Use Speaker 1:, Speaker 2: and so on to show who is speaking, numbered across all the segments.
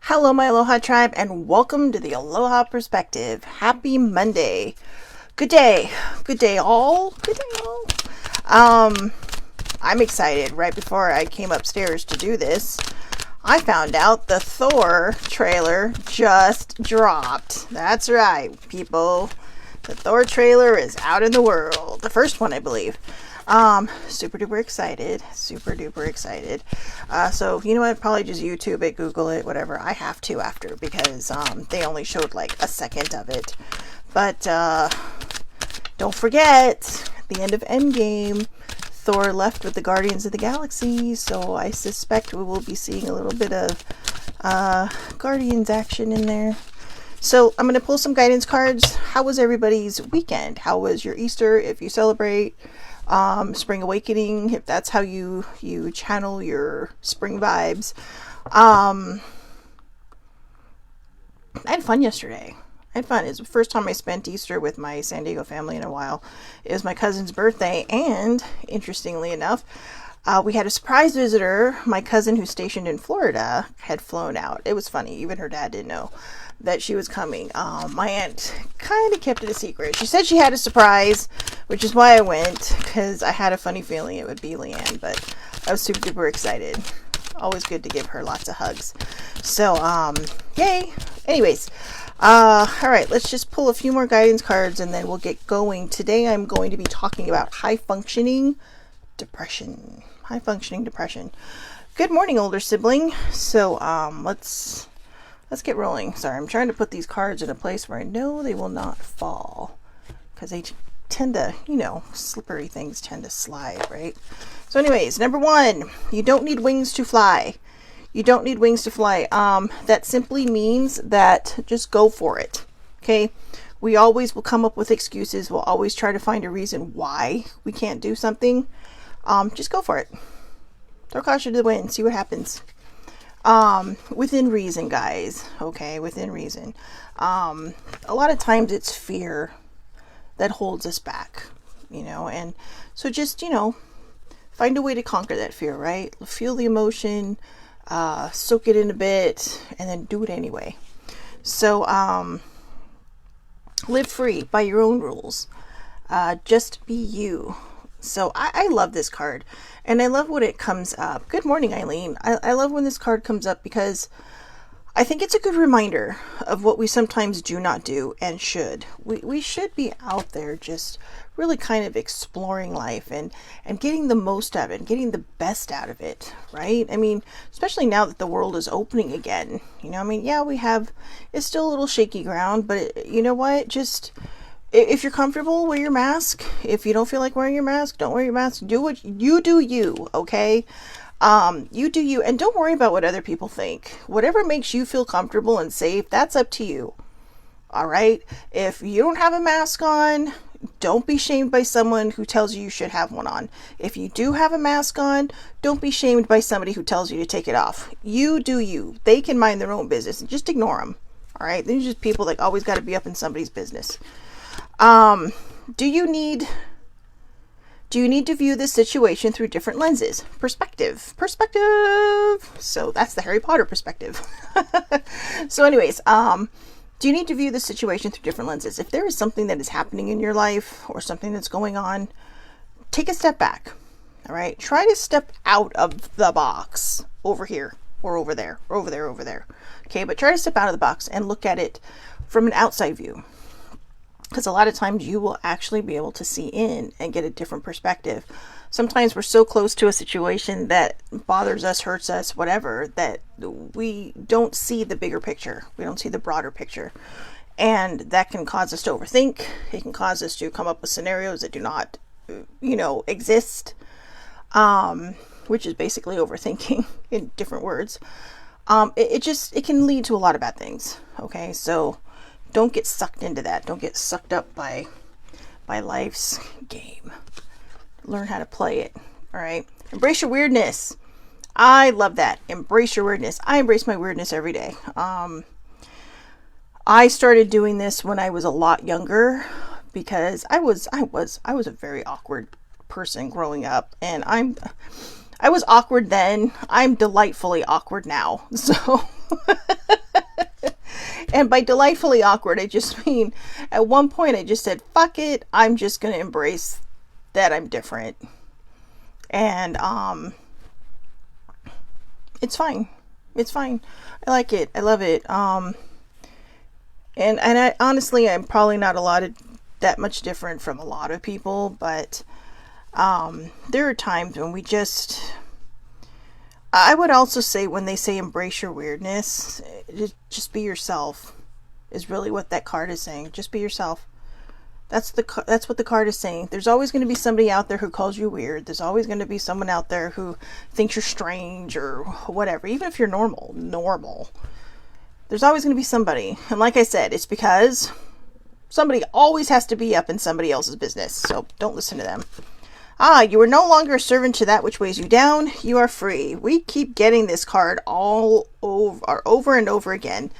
Speaker 1: Hello, my Aloha tribe, and welcome to the Aloha Perspective. Happy Monday. Good day. Good day, all. Good day, all. I'm excited. Right before I came upstairs to do this, I found out the Thor trailer just dropped. That's right, people. The Thor trailer is out in the world. The first one, I believe. Super duper excited. Super duper excited. So, you know what? Probably just YouTube it, Google it, whatever. I have to after because, they only showed like a second of it. But, don't forget, at the end of Endgame, Thor left with the Guardians of the Galaxy. So I suspect we will be seeing a little bit of, Guardians action in there. So I'm going to pull some guidance cards. How was everybody's weekend? How was your Easter, if you celebrate? Spring awakening, if that's how you channel your spring vibes. I had fun yesterday. I had fun. It's the first time I spent Easter with my San Diego family in a while. It was my cousin's birthday, and interestingly enough, we had a surprise visitor. My cousin, who's stationed in Florida, had flown out. It was funny. Even her dad didn't know that she was coming. My aunt kind of kept it a secret. She said she had a surprise, which is why I went, because I had a funny feeling it would be Leanne, but I was super duper excited. Always good to give her lots of hugs. So, yay. Anyways, all right, let's just pull a few more guidance cards and then we'll get going. Today I'm going to be talking about high functioning depression. High functioning depression. Good morning, older sibling. So, let's get rolling. Sorry, I'm trying to put these cards in a place where I know they will not fall. Because they tend to, slippery things tend to slide, right? So anyways, number one, you don't need wings to fly. You don't need wings to fly. That simply means that just go for it. Okay? We always will come up with excuses. We'll always try to find a reason why we can't do something. Just go for it. Throw caution to the wind. See what happens. Within reason, guys. Okay, within reason. A lot of times it's fear that holds us back, and so just, find a way to conquer that fear, right? Feel the emotion, soak it in a bit, and then do it anyway. So, live free by your own rules. Just be you. So I love this card, and I love when it comes up. Good morning, Eileen. I love when this card comes up because I think it's a good reminder of what we sometimes do not do and should. We should be out there just really kind of exploring life and getting the most out of it and getting the best out of it, right? I mean, especially now that the world is opening again. Yeah, it's still a little shaky ground, but you know what? Just, if you're comfortable, wear your mask. If you don't feel like wearing your mask, don't wear your mask. Do what you do, okay? You do you, and don't worry about what other people think. Whatever makes you feel comfortable and safe, that's up to you. All right? If you don't have a mask on, don't be shamed by someone who tells you should have one on. If you do have a mask on, don't be shamed by somebody who tells you to take it off. You do you. They can mind their own business and just ignore them. All right? They're just people that always got to be up in somebody's business. Do you need to view this situation through different lenses? Perspective. So that's the Harry Potter perspective. So anyways, do you need to view the situation through different lenses? If there is something that is happening in your life or something that's going on, take a step back. All right. Try to step out of the box over here or over there, or over there, over there. Okay. But try to step out of the box and look at it from an outside view. Because a lot of times you will actually be able to see in and get a different perspective. Sometimes we're so close to a situation that bothers us, hurts us, whatever, that we don't see the bigger picture. We don't see the broader picture. And that can cause us to overthink. It can cause us to come up with scenarios that do not, exist. Which is basically overthinking in different words. It can lead to a lot of bad things. Okay, so don't get sucked into that. Don't get sucked up by life's game. Learn how to play it. All right. Embrace your weirdness. I love that. Embrace your weirdness. I embrace my weirdness every day. I started doing this when I was a lot younger because I was a very awkward person growing up, and I was awkward then. I'm delightfully awkward now. So And by delightfully awkward, I just mean at one point I just said, fuck it, I'm just going to embrace that I'm different. And it's fine. It's fine. I like it. I love it. And I honestly, I'm probably not that much different from a lot of people, but there are times when I would also say when they say embrace your weirdness, just be yourself is really what that card is saying. Just be yourself. That's what the card is saying. There's always going to be somebody out there who calls you weird. There's always going to be someone out there who thinks you're strange or whatever. Even if you're normal. There's always going to be somebody. And like I said, it's because somebody always has to be up in somebody else's business. So don't listen to them. You are no longer a servant to that which weighs you down. You are free. We keep getting this card over and over again.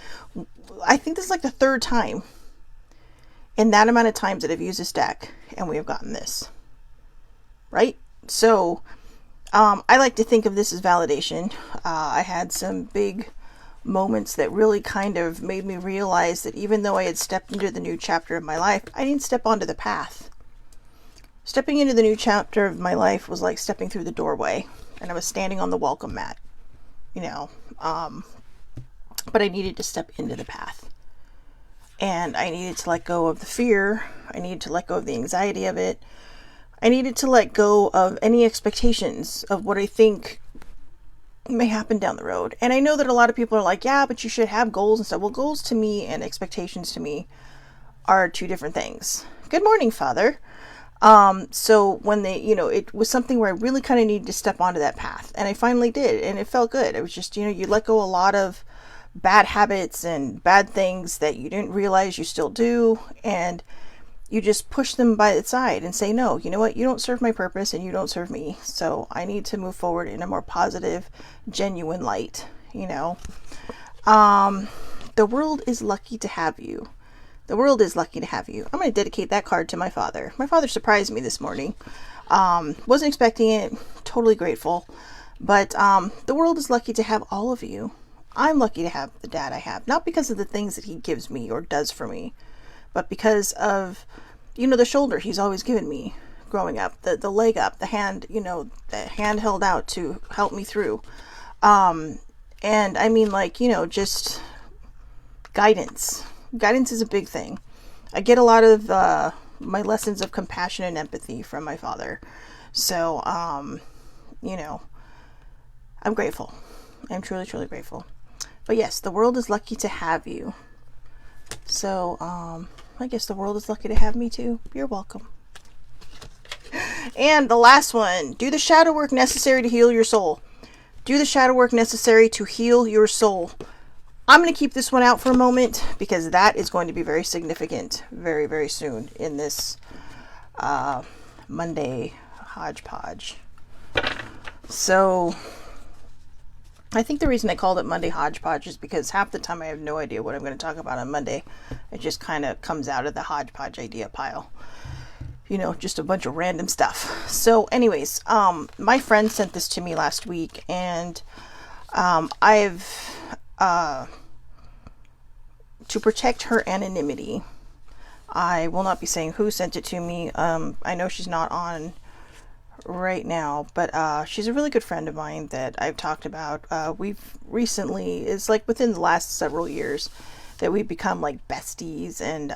Speaker 1: I think this is like the third time in that amount of times that I've used this deck, and we have gotten this. Right? So, I like to think of this as validation. I had some big moments that really kind of made me realize that even though I had stepped into the new chapter of my life, I didn't step onto the path. Stepping into the new chapter of my life was like stepping through the doorway, and I was standing on the welcome mat, but I needed to step into the path. And I needed to let go of the fear. I needed to let go of the anxiety of it. I needed to let go of any expectations of what I think may happen down the road. And I know that a lot of people are like, yeah, but you should have goals and stuff. Well, goals to me and expectations to me are two different things. Good morning, Father. So when it was something where I really kind of needed to step onto that path, and I finally did, and it felt good. It was just, you let go a lot of bad habits and bad things that you didn't realize you still do, and you just push them by the side and say, no, you know what, you don't serve my purpose and you don't serve me, so I need to move forward in a more positive, genuine light. The world is lucky to have you. The world is lucky to have you. I'm going to dedicate that card to my father. My father surprised me this morning. Wasn't expecting it. Totally grateful. But the world is lucky to have all of you. I'm lucky to have the dad I have. Not because of the things that he gives me or does for me, but because of, the shoulder he's always given me growing up, the leg up, the hand, the hand held out to help me through. And I mean, just guidance. Guidance is a big thing. I get a lot of my lessons of compassion and empathy from my father. So, I'm grateful. I'm truly, truly grateful. But yes, the world is lucky to have you. So, I guess the world is lucky to have me too. You're welcome. And the last one, do the shadow work necessary to heal your soul. Do the shadow work necessary to heal your soul. I'm going to keep this one out for a moment because that is going to be very significant very, very soon in this Monday Hodgepodge. So I think the reason I called it Monday Hodgepodge is because half the time I have no idea what I'm going to talk about on Monday. It just kind of comes out of the Hodgepodge idea pile. Just a bunch of random stuff. So anyways, my friend sent this to me last week, and to protect her anonymity, I will not be saying who sent it to me. I know she's not on right now, but she's a really good friend of mine that I've talked about. We've recently, it's like within the last several years, that we've become like besties, and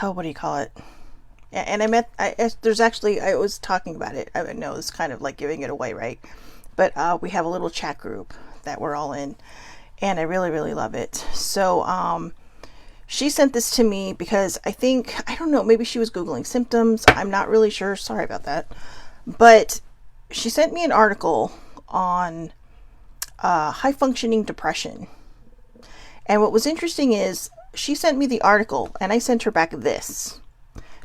Speaker 1: what do you call it? And I was talking about it. I know it's kind of like giving it away, right? But we have a little chat group that we're all in, and I really, really love it. So she sent this to me because I don't know, maybe she was Googling symptoms. I'm not really sure. Sorry about that. But she sent me an article on high functioning depression. And what was interesting is she sent me the article, and I sent her back this,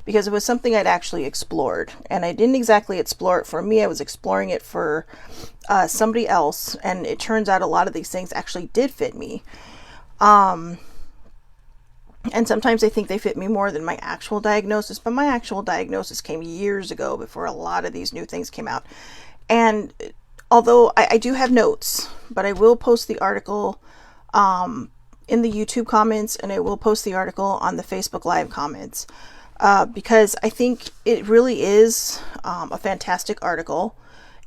Speaker 1: because it was something I'd actually explored. And I didn't exactly explore it for me. I was exploring it for somebody else. And it turns out a lot of these things actually did fit me. And sometimes I think they fit me more than my actual diagnosis. But my actual diagnosis came years ago, before a lot of these new things came out. And although I do have notes, but I will post the article in the YouTube comments, and I will post the article on the Facebook Live comments, because I think it really is a fantastic article.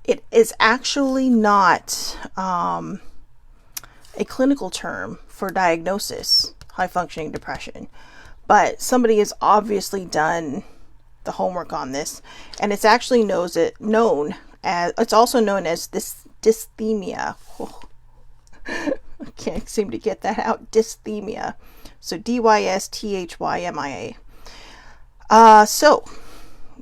Speaker 1: It is actually not a clinical term for diagnosis, high functioning depression, but somebody has obviously done the homework on this, and it's actually it's also known as this dysthemia. I can't seem to get that out. Dysthemia. So dysthymiA. So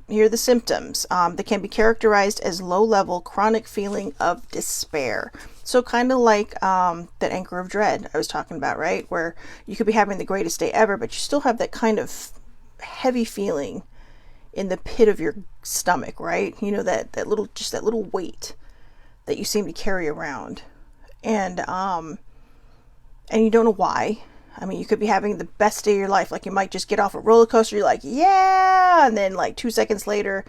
Speaker 1: here are the symptoms. They can be characterized as low-level chronic feeling of despair. So kind of like that anchor of dread I was talking about, right? Where you could be having the greatest day ever, but you still have that kind of heavy feeling in the pit of your stomach, right? You know, that little weight that you seem to carry around. And you don't know why. I mean, you could be having the best day of your life. Like, you might just get off a roller coaster. You're like, yeah. And then like 2 seconds later,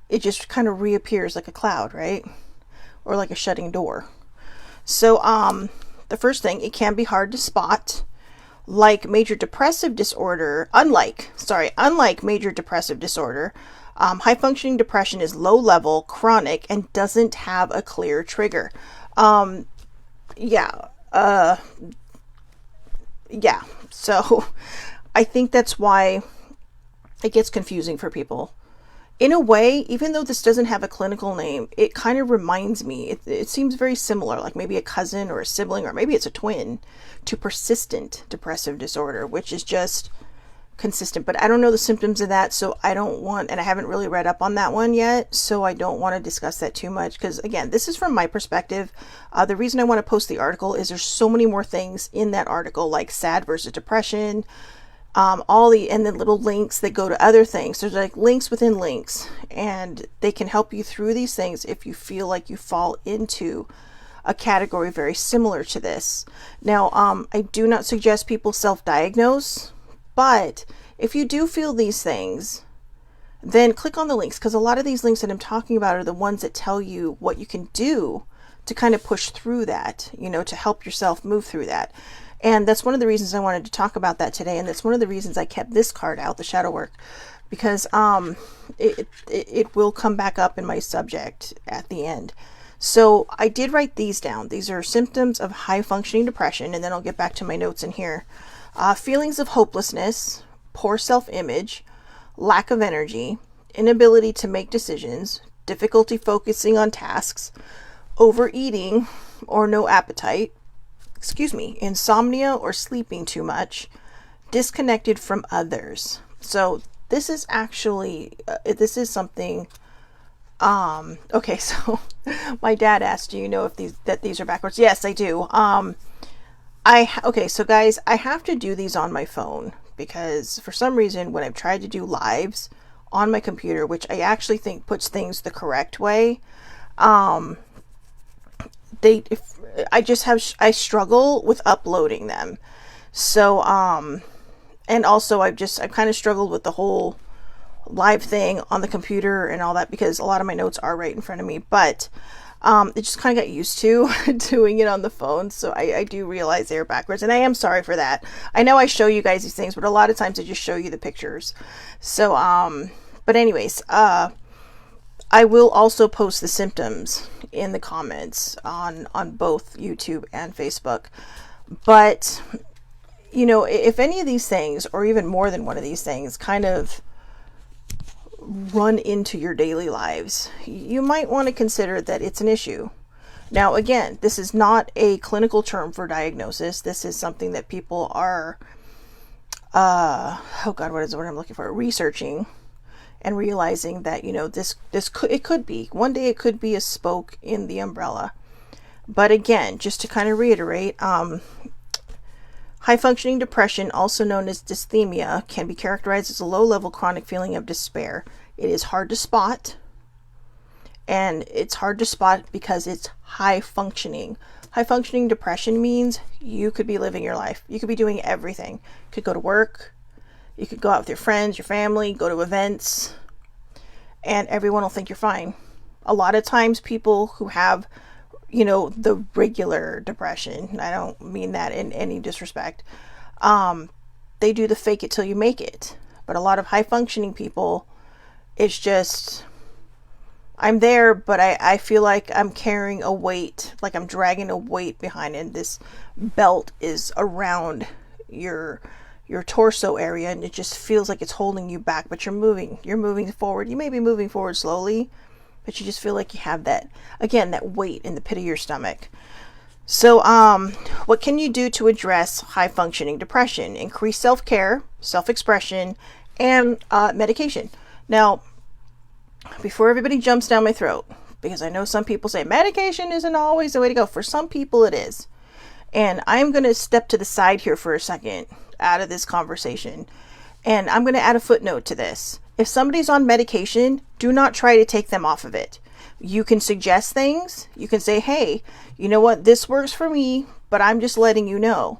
Speaker 1: it just kind of reappears like a cloud, right? Or like a shutting door. So, the first thing, it can be hard to spot. Unlike major depressive disorder, high functioning depression is low level, chronic, and doesn't have a clear trigger. So I think that's why it gets confusing for people. In a way, even though this doesn't have a clinical name, it kind of reminds me, it seems very similar, like maybe a cousin or a sibling, or maybe it's a twin, to persistent depressive disorder, which is just consistent. But I don't know the symptoms of that, so I don't want, and I haven't really read up on that one yet, so I don't want to discuss that too much, because again, this is from my perspective. The reason I want to post the article is there's so many more things in that article, like SAD versus depression, and the little links that go to other things. There's like links within links, and they can help you through these things if you feel like you fall into a category very similar to this. Now, I do not suggest people self-diagnose, but if you do feel these things, then click on the links, because a lot of these links that I'm talking about are the ones that tell you what you can do to kind of push through that, to help yourself move through that. And that's one of the reasons I wanted to talk about that today. And that's one of the reasons I kept this card out, the shadow work, because it will come back up in my subject at the end. So I did write these down. These are symptoms of high functioning depression. And then I'll get back to my notes in here. Feelings of hopelessness, poor self-image, lack of energy, inability to make decisions, difficulty focusing on tasks, overeating or no appetite, insomnia or sleeping too much, disconnected from others. So this is actually, this is something, okay, so my dad asked, do you know if these are backwards? Yes, I do. Okay, so guys, I have to do these on my phone, because for some reason, when I've tried to do lives on my computer, which I actually think puts things the correct way, I struggle with uploading them. So, and also I've kind of struggled with the whole live thing on the computer and all that, because a lot of my notes are right in front of me, but, it just kind of got used to doing it on the phone. So I do realize they're backwards, and I am sorry for that. I know I show you guys these things, but a lot of times I just show you the pictures. So, but anyways, I will also post the symptoms in the comments on both YouTube and Facebook. But, if any of these things, or even more than one of these things, kind of run into your daily lives, you might want to consider that it's an issue. Now, again, this is not a clinical term for diagnosis. This is something that people are, what is the word I'm looking for? Researching. And realizing that, it could be, one day it could be a spoke in the umbrella. But again, just to kind of reiterate, high functioning depression, also known as dysthemia, can be characterized as a low level chronic feeling of despair. It is hard to spot, and it's hard to spot because it's high functioning. High functioning depression means you could be living your life. You could be doing everything. You could go to work. You could go out with your friends, your family, go to events, and everyone will think you're fine. A lot of times people who have the regular depression. I don't mean that in any disrespect. They do the fake it till you make it. But a lot of high functioning people, it's just, I'm there, but I feel like I'm carrying a weight, like I'm dragging a weight behind it. This belt is around your torso area, and it just feels like it's holding you back, but you're moving forward. You may be moving forward slowly, but you just feel like you have that, again, that weight in the pit of your stomach. So, what can you do to address high functioning depression? Increase self-care, self-expression, and medication. Now, before everybody jumps down my throat, because I know some people say medication isn't always the way to go. For some people it is. And I'm going to step to the side here for a second out of this conversation. And I'm going to add a footnote to this. If somebody's on medication, do not try to take them off of it. You can suggest things. You can say, hey, you know what? This works for me, but I'm just letting you know.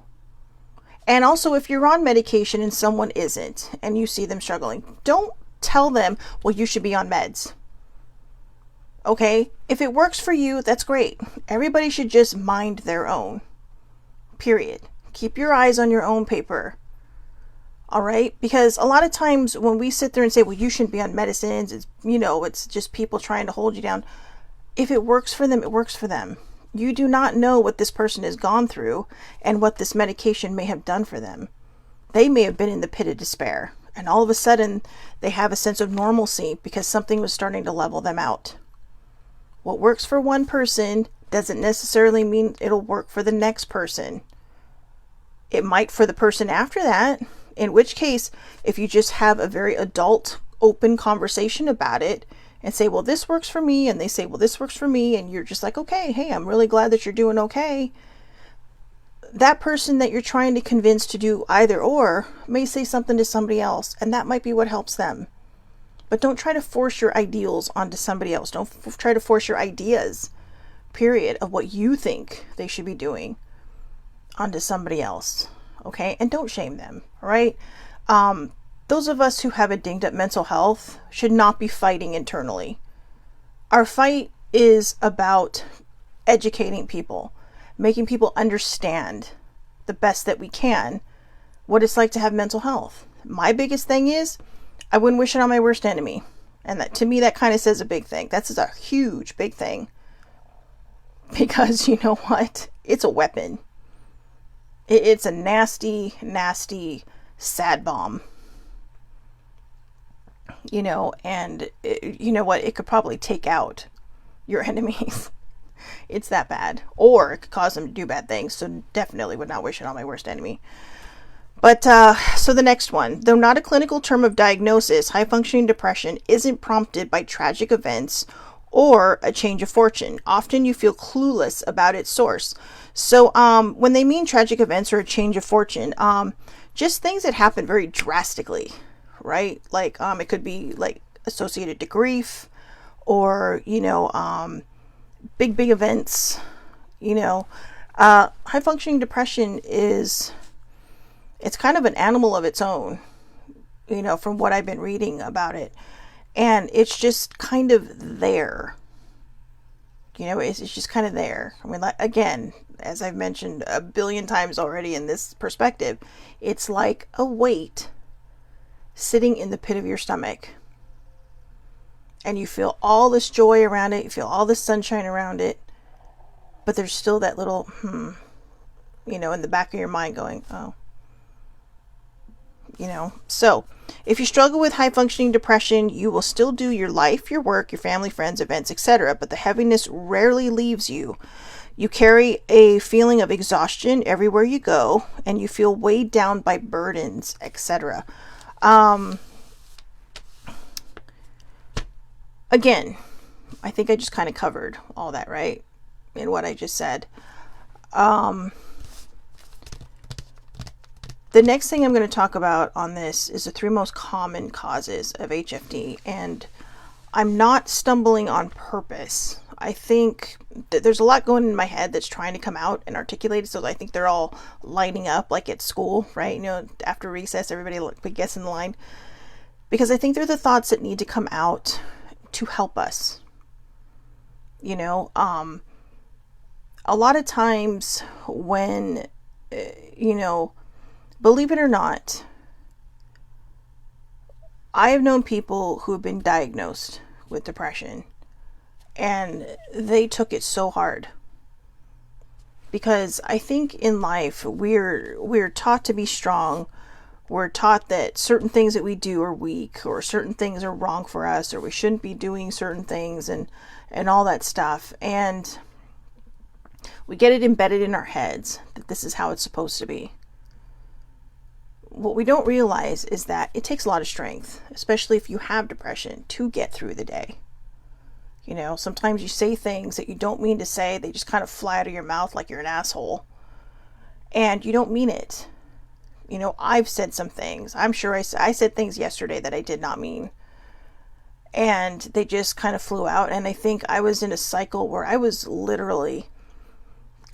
Speaker 1: And also, if you're on medication and someone isn't, and you see them struggling, don't tell them, well, you should be on meds. Okay? If it works for you, that's great. Everybody should just mind their own. Period. Keep your eyes on your own paper. All right? Because a lot of times when we sit there and say, well, you shouldn't be on medicines, it's just people trying to hold you down. If it works for them, it works for them. You do not know what this person has gone through and what this medication may have done for them. They may have been in the pit of despair, and all of a sudden they have a sense of normalcy because something was starting to level them out. What works for one person doesn't necessarily mean it'll work for the next person. It might for the person after that, in which case, if you just have a very adult, open conversation about it and say, well, this works for me, and they say, well, this works for me, and you're just like, okay, hey, I'm really glad that you're doing okay. That person that you're trying to convince to do either or may say something to somebody else, and that might be what helps them. But don't try to force your ideals onto somebody else. Don't try to force your ideas, period, of what you think they should be doing onto somebody else. Okay? And don't shame them, all right? Those of us who have a dinged up mental health should not be fighting internally. Our fight is about educating people, making people understand the best that we can what it's like to have mental health. My biggest thing is I wouldn't wish it on my worst enemy. And that, to me, that kind of says a big thing. That's a huge, big thing. Because you know what? It's a weapon. It's a nasty, nasty sad bomb. And you know what? It could probably take out your enemies. It's that bad. Or it could cause them to do bad things. So definitely would not wish it on my worst enemy. But, so the next one. Though not a clinical term of diagnosis, high-functioning depression isn't prompted by tragic events or a change of fortune. Often you feel clueless about its source. So, when they mean tragic events or a change of fortune, just things that happen very drastically, right? Like, it could be, like, associated to grief or, big events, high-functioning depression it's kind of an animal of its own, from what I've been reading about it. And it's just kind of there. It's just kind of there. I mean, again, as I've mentioned a billion times already in this perspective, it's like a weight sitting in the pit of your stomach. And you feel all this joy around it. You feel all this sunshine around it. But there's still that little, in the back of your mind going, oh. So if you struggle with high functioning depression, you will still do your life, your work, your family, friends, events, etc. But the heaviness rarely leaves you. You carry a feeling of exhaustion everywhere you go, and you feel weighed down by burdens, etc. Again, I think I just kind of covered all that, right? In what I just said. The next thing I'm going to talk about on this is the 3 most common causes of HFD, and I'm not stumbling on purpose. I think that there's a lot going in my head that's trying to come out and articulate, so I think they're all lining up like at school, right? After recess, everybody gets in the line, because I think they're the thoughts that need to come out to help us. a lot of times when, you know, believe it or not, I have known people who have been diagnosed with depression and they took it so hard. Because I think in life we're taught to be strong. We're taught that certain things that we do are weak, or certain things are wrong for us, or we shouldn't be doing certain things, and all that stuff. And we get it embedded in our heads that this is how it's supposed to be. What we don't realize is that it takes a lot of strength, especially if you have depression, to get through the day. You know, sometimes you say things that you don't mean to say. They just kind of fly out of your mouth like you're an asshole. And you don't mean it. You know, I've said some things. I'm sure I said things yesterday that I did not mean. And they just kind of flew out. And I think I was in a cycle where I was literally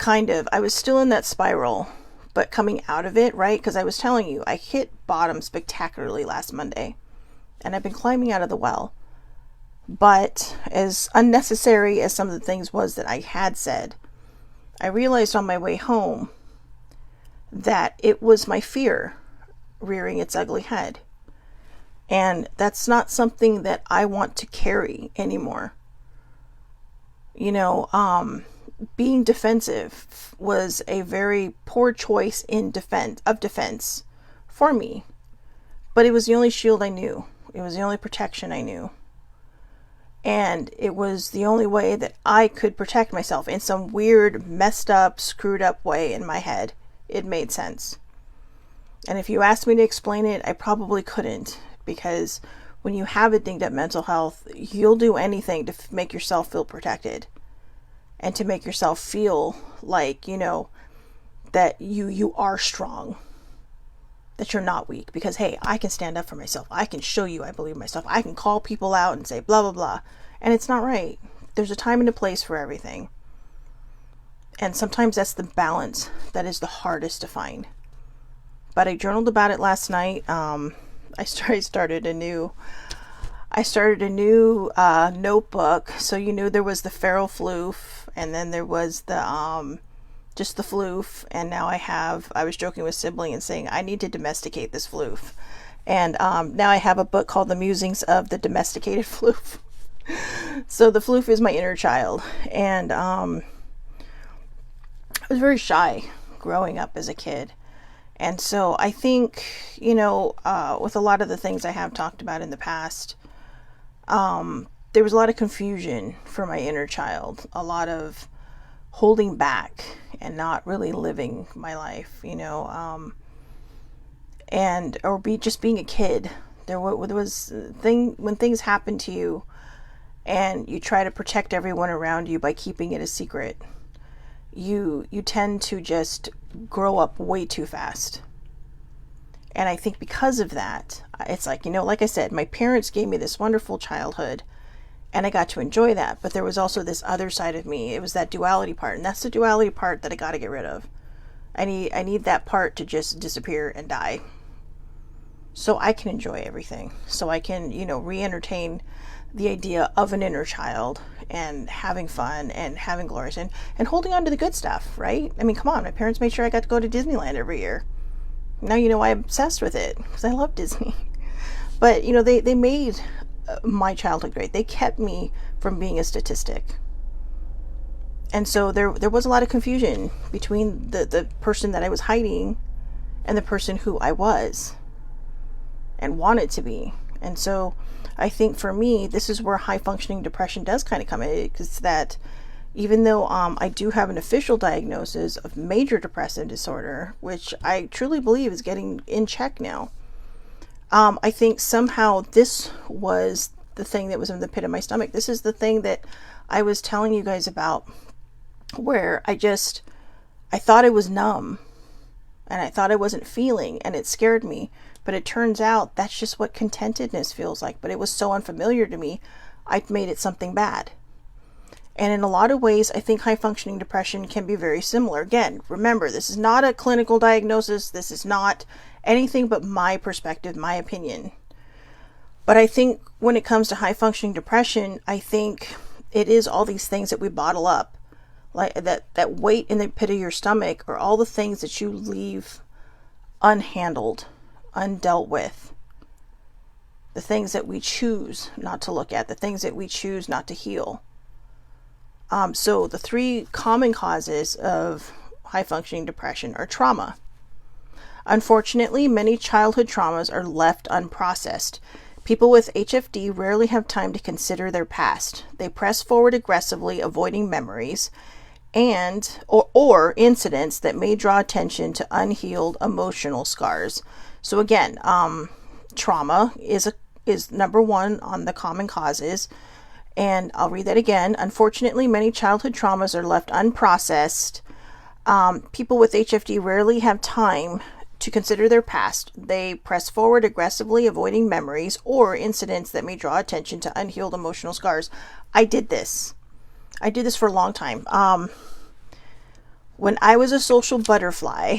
Speaker 1: I was still in that spiral, but coming out of it, right? Because I was telling you, I hit bottom spectacularly last Monday. And I've been climbing out of the well. But as unnecessary as some of the things was that I had said, I realized on my way home that it was my fear rearing its ugly head. And that's not something that I want to carry anymore. You know, being defensive was a very poor choice in defense for me. But it was the only shield I knew. It was the only protection I knew. And it was the only way that I could protect myself in some weird, messed up, screwed up way in my head. It made sense. And if you asked me to explain it, I probably couldn't. Because when you have a dinged up mental health, you'll do anything to make yourself feel protected. And to make yourself feel like, you know, that you are strong. That you're not weak, because hey, I can stand up for myself. I can show you I believe myself. I can call people out and say blah blah blah. And it's not right. There's a time and a place for everything. And sometimes that's the balance that is the hardest to find. But I journaled about it last night. I started a new notebook. So you knew there was the feral floof, and then there was the just the floof, and now I was joking with sibling and saying I need to domesticate this floof. And now I have a book called The Musings of the Domesticated Floof. So the floof is my inner child. And I was very shy growing up as a kid. And so I think, you know, with a lot of the things I have talked about in the past, there was a lot of confusion for my inner child, a lot of holding back and not really living my life, you know, just being a kid. There was when things happen to you and you try to protect everyone around you by keeping it a secret, you tend to just grow up way too fast. And I think because of that, it's like, you know, like I said, my parents gave me this wonderful childhood and I got to enjoy that. But there was also this other side of me. It was that duality part. And that's the duality part that I got to get rid of. I need that part to just disappear and die. So I can enjoy everything. So I can, you know, re-entertain the idea of an inner child and having fun and having glorious and holding on to the good stuff, right? I mean, come on. My parents made sure I got to go to Disneyland every year. Now you know I'm obsessed with it because I love Disney. But, you know, they made my childhood great. They kept me from being a statistic. And so there was a lot of confusion between the person that I was hiding and the person who I was and wanted to be. And so I think for me, this is where high functioning depression does kind of come in, because that even though I do have an official diagnosis of major depressive disorder, which I truly believe is getting in check now, I think somehow this was the thing that was in the pit of my stomach. This is the thing that I was telling you guys about, where I thought I was numb and I thought I wasn't feeling, and it scared me. But it turns out that's just what contentedness feels like. But it was so unfamiliar to me, I made it something bad. And in a lot of ways, I think high functioning depression can be very similar. Again, remember, this is not a clinical diagnosis. This is not anything but my perspective, my opinion. But I think when it comes to high functioning depression, I think it is all these things that we bottle up. Like that weight in the pit of your stomach are all the things that you leave unhandled, undealt with. The things that we choose not to look at, the things that we choose not to heal. So the 3 common causes of high functioning depression are trauma. Unfortunately, many childhood traumas are left unprocessed. People with HFD rarely have time to consider their past. They press forward aggressively, avoiding memories or incidents that may draw attention to unhealed emotional scars. So again, trauma is number 1 on the common causes. And I'll read that again. Unfortunately, many childhood traumas are left unprocessed. People with HFD rarely have time to consider their past. They press forward aggressively, avoiding memories or incidents that may draw attention to unhealed emotional scars. I did this for a long time. When I was a social butterfly,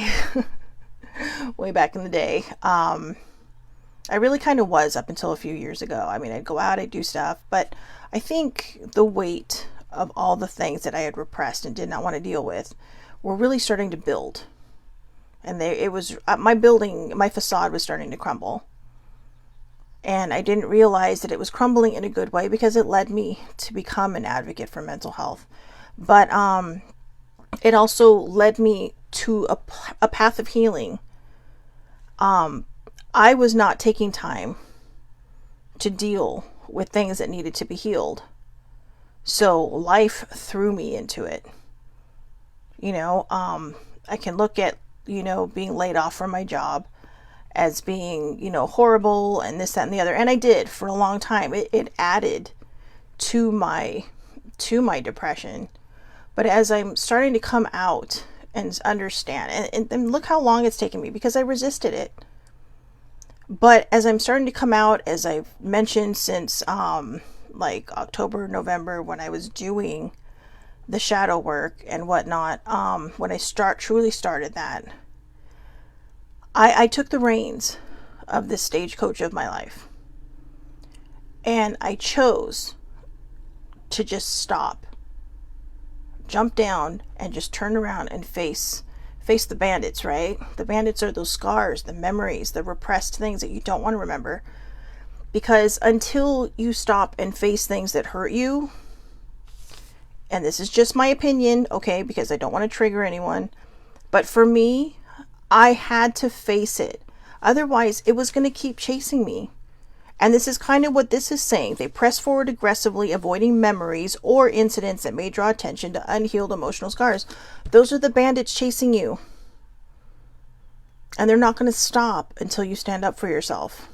Speaker 1: way back in the day, I really kind of was up until a few years ago. I mean, I'd go out, I'd do stuff, but I think the weight of all the things that I had repressed and did not want to deal with were really starting to build. And it was my facade was starting to crumble. And I didn't realize that it was crumbling in a good way because it led me to become an advocate for mental health. But it also led me to a path of healing. I was not taking time to deal with things that needed to be healed. So life threw me into it. I can look at, being laid off from my job as being, horrible and this, that, and the other. And I did for a long time. It added to my depression. But as I'm starting to come out and understand, and look how long it's taken me because I resisted it. But as I'm starting to come out, as I've mentioned since like October, November, when I was doing the shadow work and whatnot, when I truly started that, I took the reins of this stagecoach of my life. And I chose to just stop, jump down, and just turn around and face the bandits, right? The bandits are those scars, the memories, the repressed things that you don't want to remember. Because until you stop and face things that hurt you, and this is just my opinion, okay, because I don't want to trigger anyone, but for me, I had to face it. Otherwise, it was going to keep chasing me. And this is kind of what this is saying. They press forward aggressively, avoiding memories or incidents that may draw attention to unhealed emotional scars. Those are the bandits chasing you. And they're not going to stop until you stand up for yourself.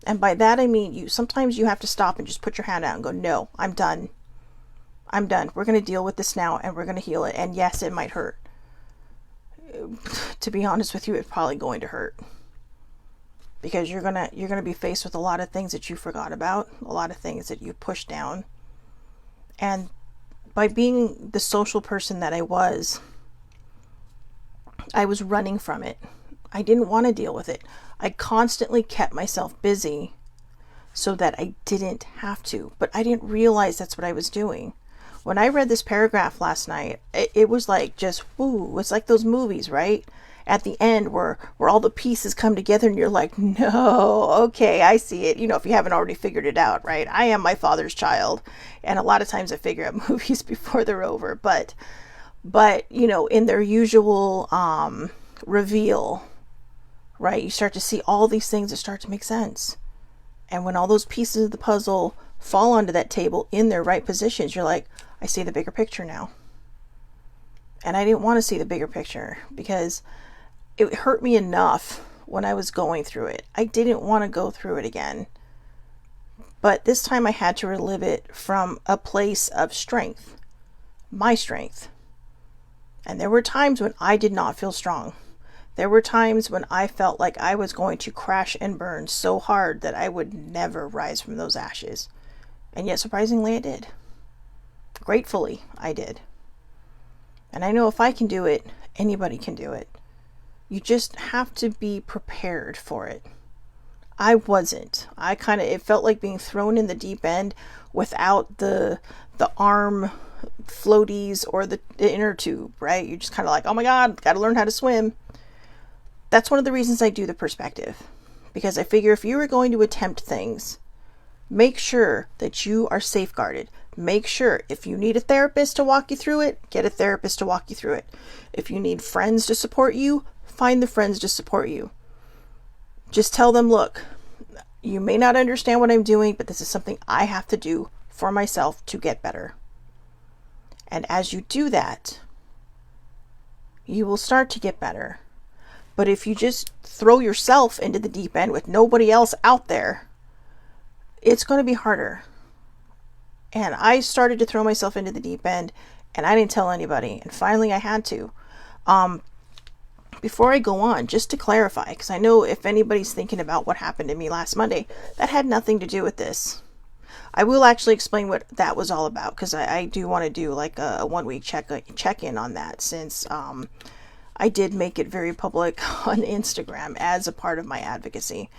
Speaker 1: And by that I mean sometimes you have to stop and just put your hand out and go, no, I'm done. I'm done. We're going to deal with this now and we're going to heal it. And yes, it might hurt. To be honest with you, it's probably going to hurt. Because you're gonna be faced with a lot of things that you forgot about, a lot of things that you pushed down. And by being the social person that I was running from it. I didn't want to deal with it. I constantly kept myself busy so that I didn't have to, but I didn't realize that's what I was doing. When I read this paragraph last night, it was like just, woo, it's like those movies, right? At the end where all the pieces come together and you're like, no, okay, I see it. If you haven't already figured it out, right? I am my father's child. And a lot of times I figure out movies before they're over. But in their usual reveal, right? You start to see all these things that start to make sense. And when all those pieces of the puzzle fall onto that table in their right positions, you're like, I see the bigger picture now. And I didn't want to see the bigger picture because it hurt me enough when I was going through it. I didn't want to go through it again. But this time I had to relive it from a place of strength. My strength. And there were times when I did not feel strong. There were times when I felt like I was going to crash and burn so hard that I would never rise from those ashes. And yet surprisingly I did. Gratefully I did. And I know if I can do it, anybody can do it. You just have to be prepared for it. I wasn't. It felt like being thrown in the deep end without the arm, floaties or the inner tube, right? You're just kind of like, oh my God, got to learn how to swim. That's one of the reasons I do the perspective, because I figure if you are going to attempt things, make sure that you are safeguarded. Make sure if you need a therapist to walk you through it, get a therapist to walk you through it. If you need friends to support you, find the friends to support you. Just tell them, look, you may not understand what I'm doing, but this is something I have to do for myself to get better. And as you do that, you will start to get better. But if you just throw yourself into the deep end with nobody else out there, it's going to be harder. And I started to throw myself into the deep end, and I didn't tell anybody. And finally I had to. Before I go on, just to clarify, because I know if anybody's thinking about what happened to me last Monday, that had nothing to do with this. I will actually explain what that was all about, because I do want to do like a 1 week check-in on that, since I did make it very public on Instagram as a part of my advocacy.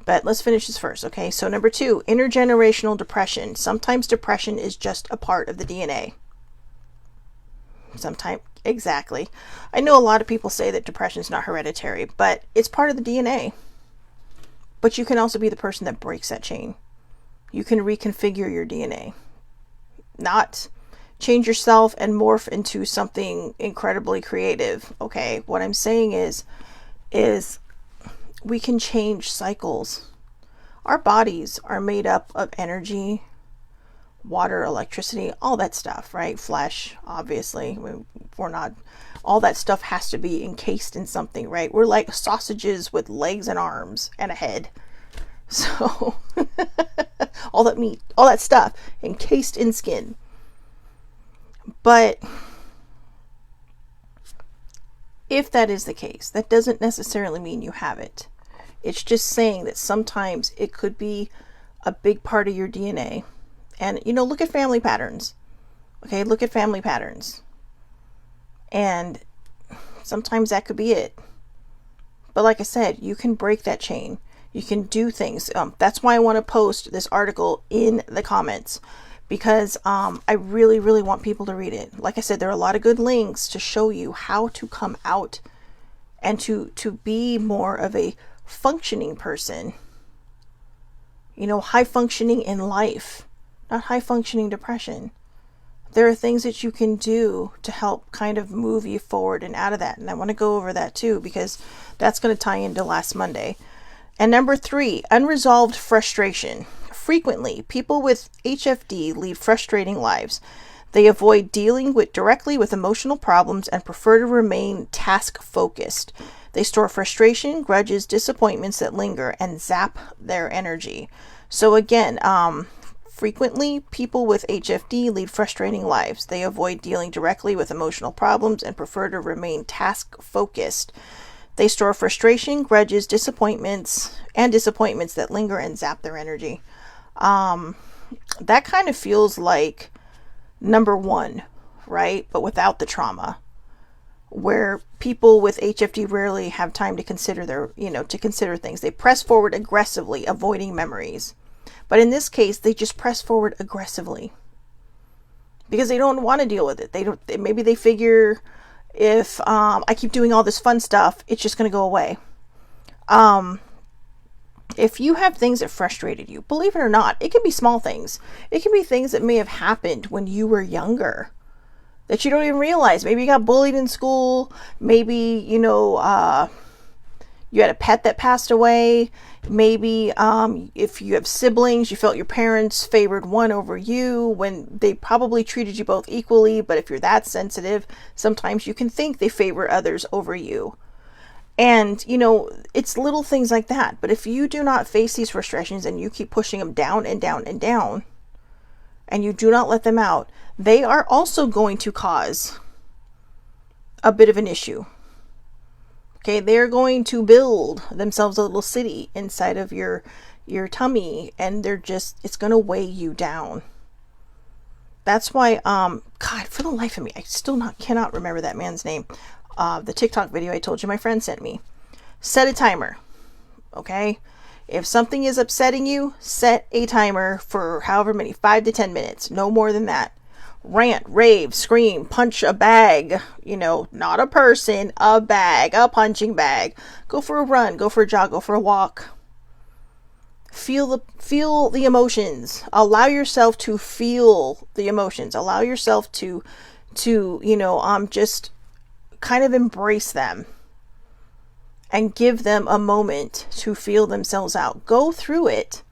Speaker 1: But let's finish this first, okay? So number 2, intergenerational depression. Sometimes depression is just a part of the DNA. Sometimes, exactly. I know a lot of people say that depression is not hereditary, but it's part of the DNA. But you can also be the person that breaks that chain. You can reconfigure your DNA. Not change yourself and morph into something incredibly creative, okay? What I'm saying is we can change cycles. Our bodies are made up of energy, water, electricity, all that stuff, right? Flesh, obviously. We're not, all that stuff has to be encased in something, right? We're like sausages with legs and arms and a head. So all that meat, all that stuff encased in skin. But if that is the case, that doesn't necessarily mean you have it. It's just saying that sometimes it could be a big part of your DNA. And, you know, look at family patterns. Okay, look at family patterns. And sometimes that could be it. But like I said, you can break that chain. You can do things. That's why I want to post this article in the comments, because I really, really want people to read it. Like I said, there are a lot of good links to show you how to come out and to be more of a functioning person. You know, high functioning in life, not high functioning depression. There are things that you can do to help kind of move you forward and out of that. And I want to go over that too, because that's going to tie into last Monday. And number 3, unresolved frustration. Frequently, people with HFD lead frustrating lives. They avoid dealing directly with emotional problems and prefer to remain task-focused. They store frustration, grudges, disappointments that linger, and zap their energy. So again, frequently, people with HFD lead frustrating lives. They avoid dealing directly with emotional problems and prefer to remain task-focused. They store frustration, grudges, disappointments that linger and zap their energy. That kind of feels like number 1, right? But without the trauma, where people with HFD rarely have time to consider consider things. They press forward aggressively, avoiding memories. But in this case, they just press forward aggressively because they don't want to deal with it. Maybe they figure, if I keep doing all this fun stuff, it's just going to go away. If you have things that frustrated you, believe it or not, it can be small things. It can be things that may have happened when you were younger that you don't even realize. Maybe you got bullied in school. Maybe, you had a pet that passed away. Maybe if you have siblings, you felt your parents favored one over you when they probably treated you both equally. But if you're that sensitive, sometimes you can think they favor others over you. And, it's little things like that. But if you do not face these frustrations and you keep pushing them down and down and down, and you do not let them out, they are also going to cause a bit of an issue. Okay, they're going to build themselves a little city inside of your tummy, and it's going to weigh you down. That's why, God, for the life of me, I cannot remember that man's name. The TikTok video I told you my friend sent me. Set a timer. Okay? If something is upsetting you, set a timer for however many, 5 to 10 minutes, no more than that. Rant, rave, scream, punch a bag, not a person, a bag, a punching bag. Go for a run, go for a jog, go for a walk. Feel the emotions. Allow yourself to feel the emotions. Allow yourself to just kind of embrace them and give them a moment to feel themselves out. Go through it.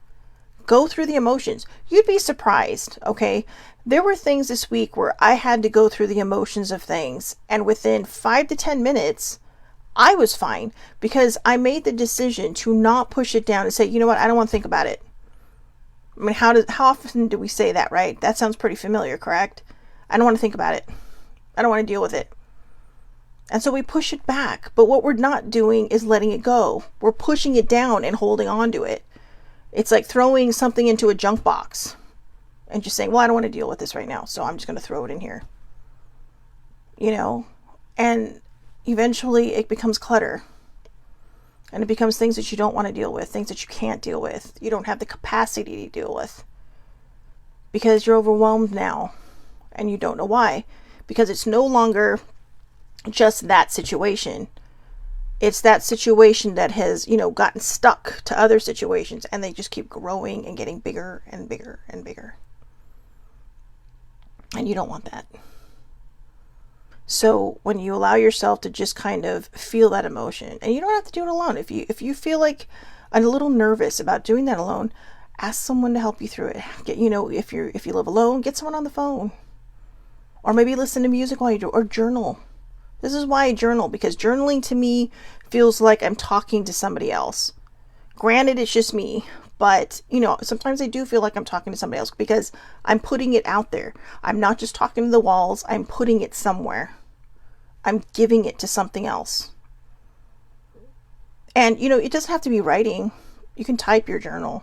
Speaker 1: Go through the emotions. You'd be surprised, okay? There were things this week where I had to go through the emotions of things, and within 5 to 10 minutes, I was fine because I made the decision to not push it down and say, you know what, I don't want to think about it. I mean, how often do we say that, right? That sounds pretty familiar, correct? I don't want to think about it. I don't want to deal with it. And so we push it back. But what we're not doing is letting it go. We're pushing it down and holding on to it. It's like throwing something into a junk box and just saying, well, I don't want to deal with this right now, so I'm just going to throw it in here. And eventually it becomes clutter. And it becomes things that you don't want to deal with, things that you can't deal with. You don't have the capacity to deal with. Because you're overwhelmed now. And you don't know why. Because it's no longer just that situation. It's that situation that has, gotten stuck to other situations, and they just keep growing and getting bigger and bigger and bigger. And you don't want that. So when you allow yourself to just kind of feel that emotion, and you don't have to do it alone. If you feel like a little nervous about doing that alone, ask someone to help you through it. If you live alone, get someone on the phone. Or maybe listen to music while you do it, or journal. This is why I journal, because journaling to me feels like I'm talking to somebody else. Granted, it's just me, but, sometimes I do feel like I'm talking to somebody else because I'm putting it out there. I'm not just talking to the walls, I'm putting it somewhere. I'm giving it to something else. And, it doesn't have to be writing. You can type your journal.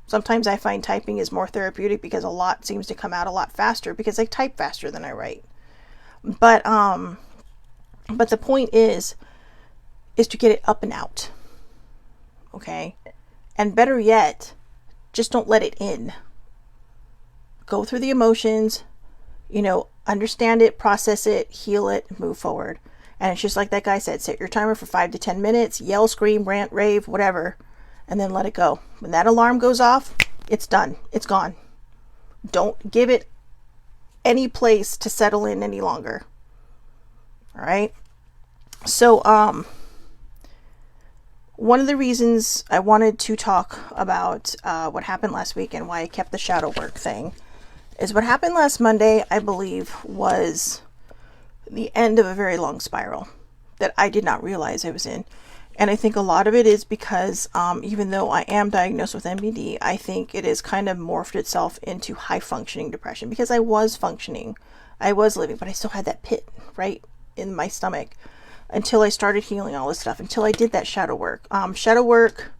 Speaker 1: Sometimes I find typing is more therapeutic because a lot seems to come out a lot faster because I type faster than I write. But the point is to get it up and out. Okay? And better yet, just don't let it in. Go through the emotions, understand it, process it, heal it, move forward. And it's just like that guy said, set your timer for 5 to 10 minutes, yell, scream, rant, rave, whatever, and then let it go. When that alarm goes off, it's done. It's gone. Don't give it any place to settle in any longer. All right? So, one of the reasons I wanted to talk about what happened last week and why I kept the shadow work thing is what happened last Monday, I believe, was the end of a very long spiral that I did not realize I was in. And I think a lot of it is because even though I am diagnosed with MBD, I think it has kind of morphed itself into high functioning depression, because I was functioning, I was living, but I still had that pit right in my stomach until I started healing all this stuff, until I did that shadow work. Shadow work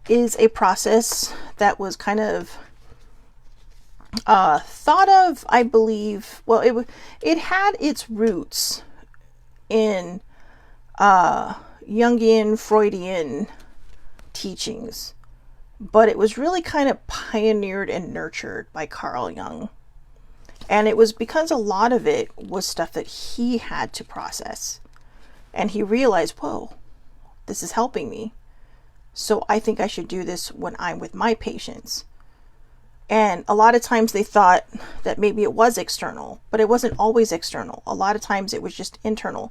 Speaker 1: is a process that was kind of thought of, I believe, well, it had its roots in Jungian, Freudian teachings, but it was really kind of pioneered and nurtured by Carl Jung. And it was because a lot of it was stuff that he had to process. And he realized, whoa, this is helping me. So I think I should do this when I'm with my patients. And a lot of times they thought that maybe it was external, but it wasn't always external. A lot of times it was just internal.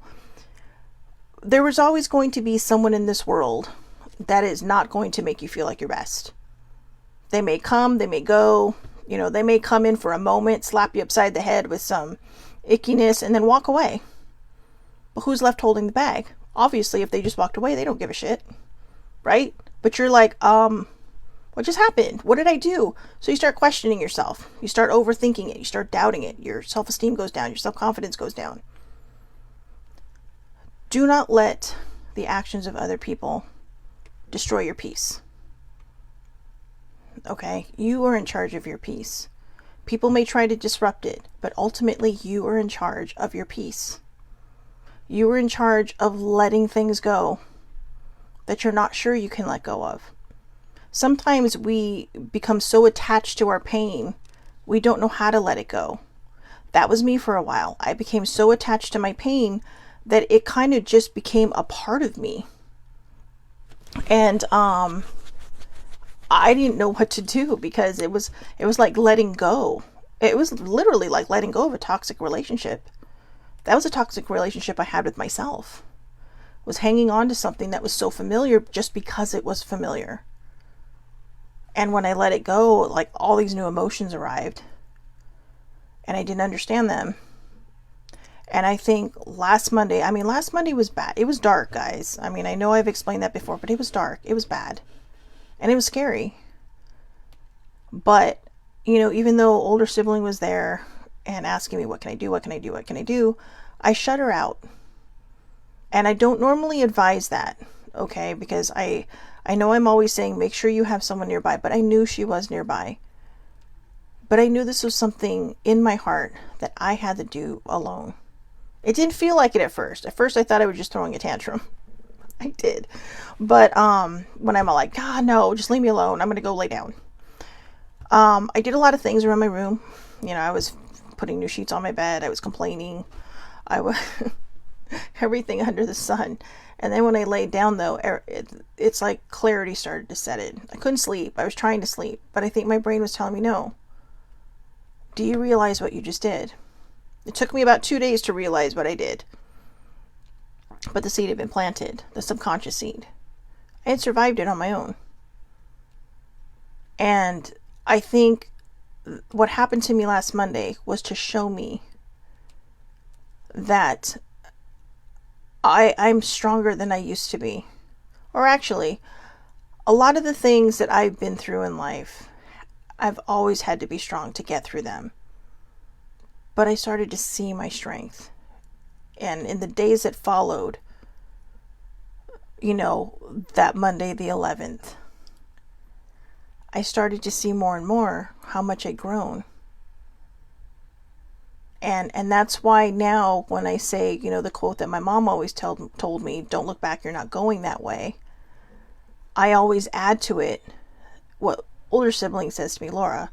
Speaker 1: There was always going to be someone in this world that is not going to make you feel like your best. They may come, they may go, they may come in for a moment, slap you upside the head with some ickiness, and then walk away. But who's left holding the bag? Obviously, if they just walked away, they don't give a shit, right? But you're like, what just happened? What did I do? So you start questioning yourself. You start overthinking it. You start doubting it. Your self-esteem goes down. Your self-confidence goes down. Do not let the actions of other people destroy your peace. Okay? You are in charge of your peace. People may try to disrupt it, but ultimately you are in charge of your peace. You are in charge of letting things go that you're not sure you can let go of. Sometimes we become so attached to our pain, we don't know how to let it go. That was me for a while. I became so attached to my pain that it kind of just became a part of me. And I didn't know what to do, because it was like letting go. It was literally like letting go of a toxic relationship. That was a toxic relationship I had with myself. Was hanging on to something that was so familiar just because it was familiar. And when I let it go, like all these new emotions arrived. And I didn't understand them. And I think last Monday was bad. It was dark, guys. I mean, I know I've explained that before, but it was dark. It was bad. And it was scary. But, you know, even though older sibling was there and asking me, what can I do? What can I do? What can I do? I shut her out. And I don't normally advise that, okay? Because I know I'm always saying, make sure you have someone nearby, but I knew she was nearby. But I knew this was something in my heart that I had to do alone. It didn't feel like it at first. At first I thought I was just throwing a tantrum. I did. But when I'm like, God, no, just leave me alone. I'm going to go lay down. I did a lot of things around my room. You know, I was putting new sheets on my bed. I was complaining. I was everything under the sun. And then when I laid down, though, it's like clarity started to set in. I couldn't sleep. I was trying to sleep. But I think my brain was telling me no. Do you realize what you just did? It took me about 2 days to realize what I did. But the seed had been planted, the subconscious seed. I had survived it on my own. And I think what happened to me last Monday was to show me that I'm stronger than I used to be. Or actually, a lot of the things that I've been through in life, I've always had to be strong to get through them. But I started to see my strength. And in the days that followed, you know, that Monday the 11th, I started to see more and more how much I'd grown. And that's why now when I say, you know, the quote that my mom always told me, don't look back, you're not going that way, I always add to it what older sibling says to me, Laura,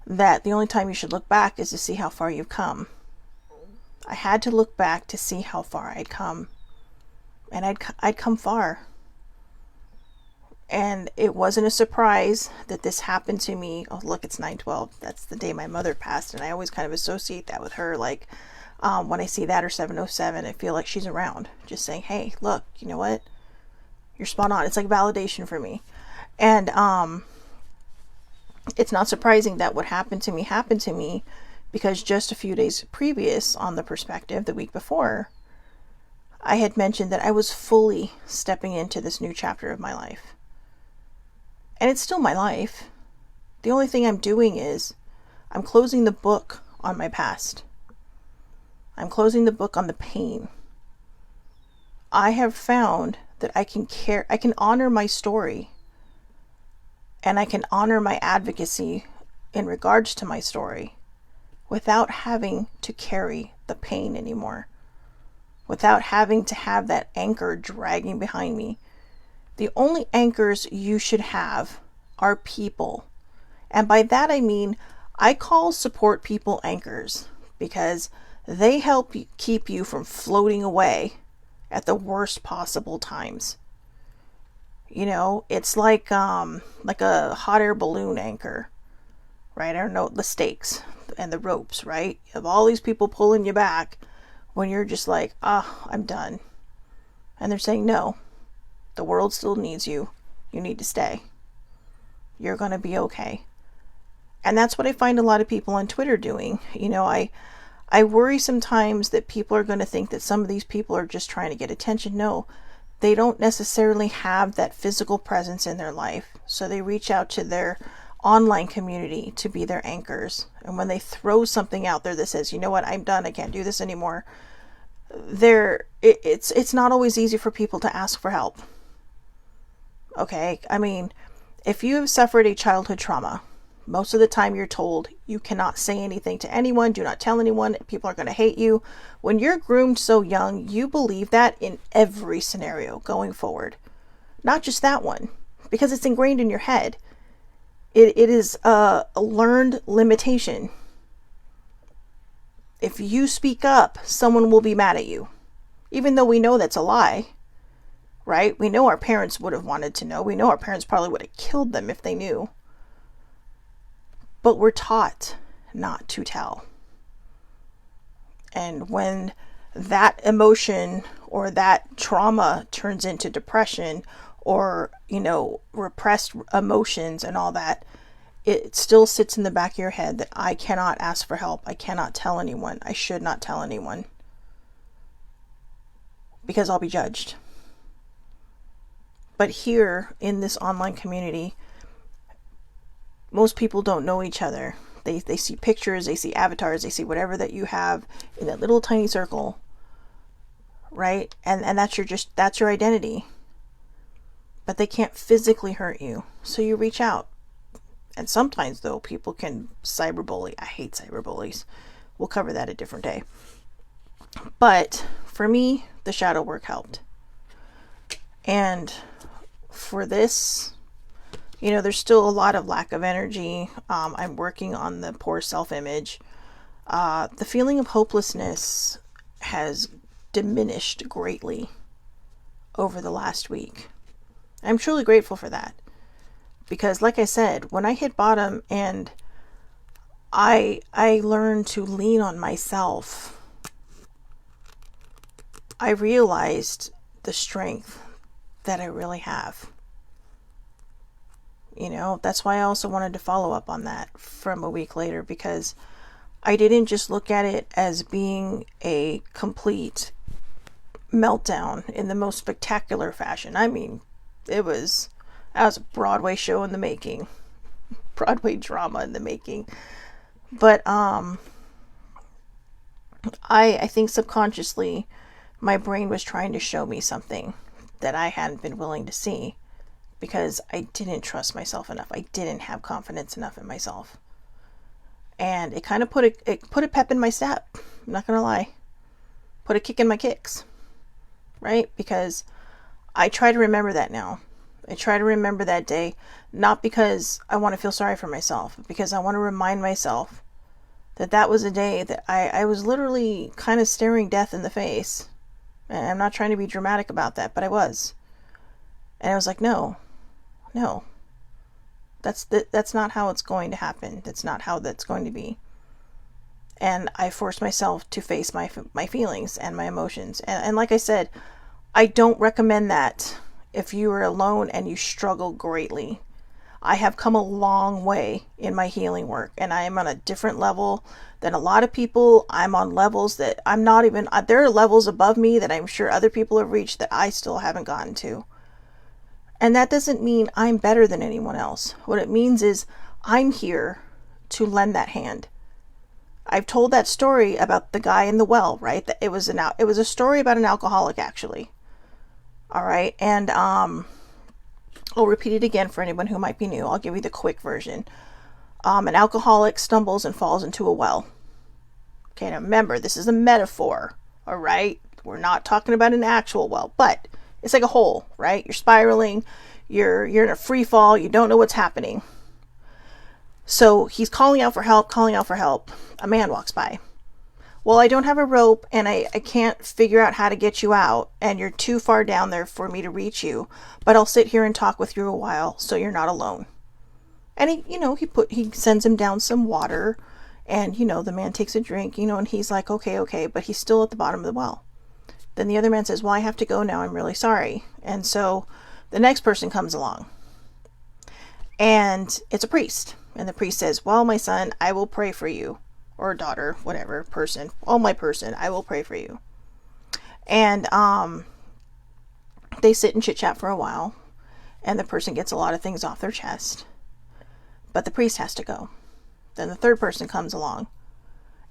Speaker 1: that the only time you should look back is to see how far you've come. I had to look back to see how far I'd come. And I'd come far. And it wasn't a surprise that this happened to me. Oh, look, it's 9/12. That's the day my mother passed. And I always kind of associate that with her. Like, when I see that, or 7:07, I feel like she's around. Just saying, hey, look, you know what? You're spot on. It's like validation for me. And it's not surprising that what happened to me, because just a few days previous on the perspective, the week before, I had mentioned that I was fully stepping into this new chapter of my life. And it's still my life. The only thing I'm doing is I'm closing the book on my past. I'm closing the book on the pain. I have found that I can honor my story, and I can honor my advocacy in regards to my story without having to carry the pain anymore, without having to have that anchor dragging behind me. The only anchors you should have are people. And by that I mean, I call support people anchors, because they help keep you from floating away at the worst possible times. You know, it's like a hot air balloon anchor, right? I don't know, the stakes and the ropes, right? You have all these people pulling you back when you're just like, I'm done. And they're saying, no, the world still needs you. You need to stay. You're going to be okay. And that's what I find a lot of people on Twitter doing. You know, I worry sometimes that people are going to think that some of these people are just trying to get attention. No, they don't necessarily have that physical presence in their life. So they reach out to their online community to be their anchors. And when they throw something out there that says, you know what, I'm done, I can't do this anymore, it's not always easy for people to ask for help. Okay, I mean, if you have suffered a childhood trauma, most of the time you're told you cannot say anything to anyone, do not tell anyone, people are going to hate you. When you're groomed so young, you believe that in every scenario going forward. Not just that one, because it's ingrained in your head. It is a learned limitation. if you speak up, someone will be mad at you. Even though we know that's a lie, right? We know our parents would have wanted to know. We know our parents probably would have killed them if they knew. But we're taught not to tell. And when that emotion or that trauma turns into depression or, repressed emotions and all that, it still sits in the back of your head that I cannot ask for help. I cannot tell anyone. I should not tell anyone because I'll be judged. But here in this online community, most people don't know each other. They see pictures, they see avatars, they see whatever that you have in that little tiny circle, right? And that's your identity. But they can't physically hurt you. So you reach out. And sometimes, though, people can cyberbully. I hate cyberbullies. We'll cover that a different day. But for me, the shadow work helped. And for this, there's still a lot of lack of energy. I'm working on the poor self-image. The feeling of hopelessness has diminished greatly over the last week. I'm truly grateful for that. Because like I said, when I hit bottom and I learned to lean on myself, I realized the strength that I really have. That's why I also wanted to follow up on that from a week later, because I didn't just look at it as being a complete meltdown in the most spectacular fashion. I mean, that was a Broadway show in the making, Broadway drama in the making. But I think subconsciously my brain was trying to show me something that I hadn't been willing to see, because I didn't trust myself enough. I didn't have confidence enough in myself. And it kind of put a pep in my step. I'm not going to lie. Put a kick in my kicks. Right? Because I try to remember that now. I try to remember that day, not because I want to feel sorry for myself, but because I want to remind myself that was a day that I was literally kind of staring death in the face. And I'm not trying to be dramatic about that, but I was. And I was like, no, that's not how it's going to happen. That's not how that's going to be. And I forced myself to face my feelings and my emotions. And like I said, I don't recommend that if you are alone and you struggle greatly. I have come a long way in my healing work, and I am on a different level than a lot of people. I'm on levels that I'm not even, there are levels above me that I'm sure other people have reached that I still haven't gotten to. And that doesn't mean I'm better than anyone else. What it means is I'm here to lend that hand. I've told that story about the guy in the well, right? That it was a story about an alcoholic, actually. All right. And I'll repeat it again for anyone who might be new. I'll give you the quick version. An alcoholic stumbles and falls into a well. Okay, now remember, this is a metaphor. All right. We're not talking about an actual well, but it's like a hole, right? You're spiraling. You're in a free fall. You don't know what's happening. So he's calling out for help. A man walks by. Well, I don't have a rope and I can't figure out how to get you out, and you're too far down there for me to reach you, but I'll sit here and talk with you a while so you're not alone. And he sends him down some water, and the man takes a drink, and he's like, okay, but he's still at the bottom of the well. Then the other man says, well, I have to go now. I'm really sorry. And so the next person comes along, and it's a priest. And the priest says, well, my son, I will pray for you. Or daughter, whatever, person. Oh, my person, I will pray for you. And they sit and chit chat for a while. And the person gets a lot of things off their chest. But the priest has to go. Then the third person comes along.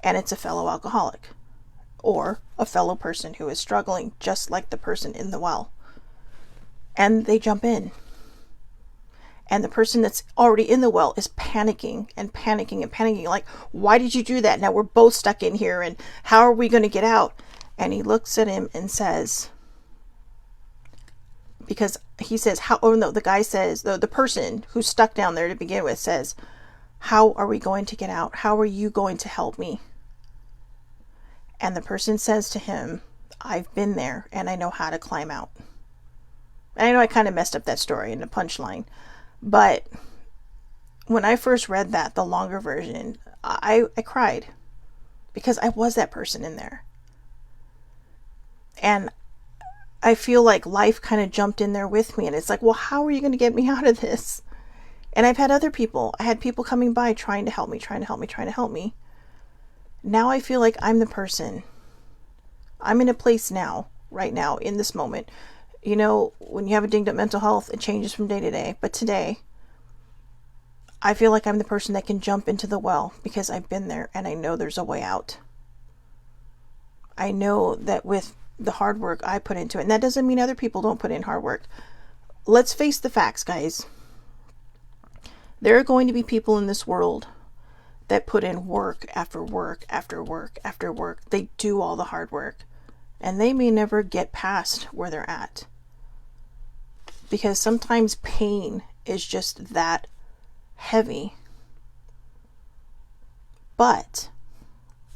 Speaker 1: And it's a fellow alcoholic. Or a fellow person who is struggling just like the person in the well. And they jump in. And the person that's already in the well is panicking. Like, why did you do that? Now we're both stuck in here, and how are we going to get out? And he looks at him and says, because he says, the guy says, the person who's stuck down there to begin with says, how are we going to get out? How are you going to help me? And the person says to him, I've been there and I know how to climb out. And I know I kind of messed up that story in the punchline, but when I first read that, the longer version, I cried because I was that person in there. And I feel like life kind of jumped in there with me. And it's like, well, how are you going to get me out of this? And I've had other people. I had people coming by trying to help me. Now I feel like I'm the person. I'm in a place now, right now, in this moment. You know, when you have a dinged up mental health, it changes from day to day. But today, I feel like I'm the person that can jump into the well because I've been there and I know there's a way out. I know that with the hard work I put into it, and that doesn't mean other people don't put in hard work. Let's face the facts, guys. There are going to be people in this world that put in work after work after work after work. They do all the hard work and they may never get past where they're at because sometimes pain is just that heavy. But